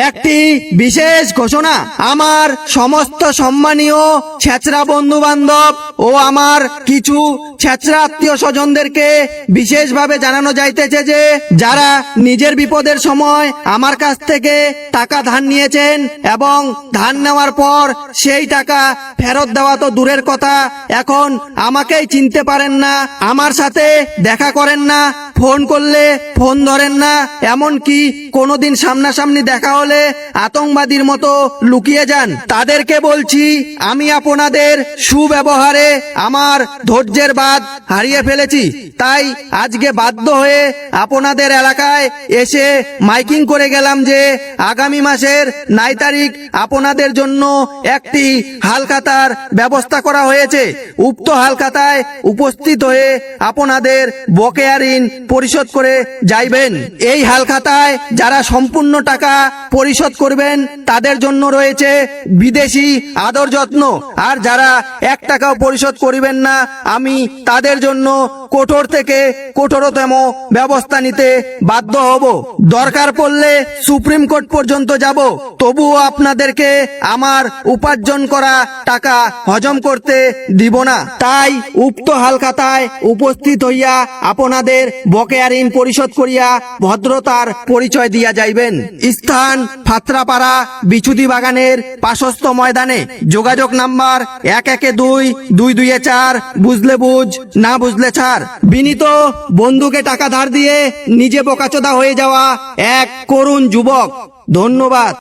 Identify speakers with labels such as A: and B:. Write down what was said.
A: একটি বিশেষ ঘোষণা, আমার সমস্ত সম্মানীয় ছেচরা বন্ধু বান্ধব ও আমার কিছু ছেচরা আত্মীয় স্বজনদেরকে বিশেষভাবে জানানো যাইতেছে যে যারা নিজের বিপদের সময় আমার কাছ থেকে টাকা ধার নিয়েছেন এবং ধার নেওয়ার পর সেই টাকা ফেরত দেওয়া তো দূরের কথা, এখন আমাকেই চিনতে পারেন না, আমার সাথে দেখা করেন না, ফোন করলে ফোন ধরেন না, এমনকি কোনোদিন সামনাসামনি দেখা হলে আতঙ্কবাদীর মতো লুকিয়ে যান, তাদেরকে বলছি আমি আপনাদের সুব্যবহারে আমার ধৈর্যের বাঁধ হারিয়ে ফেলেছি। তাই আজকে বাধ্য হয়ে আপনাদের এলাকায় এসে মাইকিং করে গেলাম যে আগামী মাসের 9 তারিখ আপনাদের জন্য একটি হালখাতার ব্যবস্থা করা হয়েছে। উক্ত হালখাতায় উপস্থিত হয়ে আপনাদের বকেয়া ঋণ পরিশোধ করে যাইবেন। এই হালখাতায় যারা সম্পূর্ণ টাকা পরিশোধ করবেন তাদের জন্য রয়েছে বিদেশি আদর যত্ন, আর যারা 1 টাকাও পরিশোধ করিবেন না আমি তাদের জন্য কঠোর থেকে কঠোরতম ব্যবস্থা নিতে বাধ্য হব। দরকার পড়লে সুপ্রিম কোর্ট পর্যন্ত যাব, তবুও আপনাদেরকে আমার উপার্জন করা টাকা হজম করতে দিব না। তাই উক্ত হালখাতায় উপস্থিত হইয়া আপনাদের বকেয়া ঋণ পরিশোধ করিয়া ভদ্রতার পরিচয় দিয়া যাইবেন। স্থান ফাত্রাপাড়া বিচুদি বাগানের পাশস্থ ময়দানে। যোগাযোগ নাম্বার 112-22-4, বুঝলে বুঝ, না বুঝলে ছাড়। বিনীত বন্ধুকে টাকা ধার দিয়ে নিজে বোকাচোদা হয়ে যাওয়া এক করুণ যুবক। ধন্যবাদ।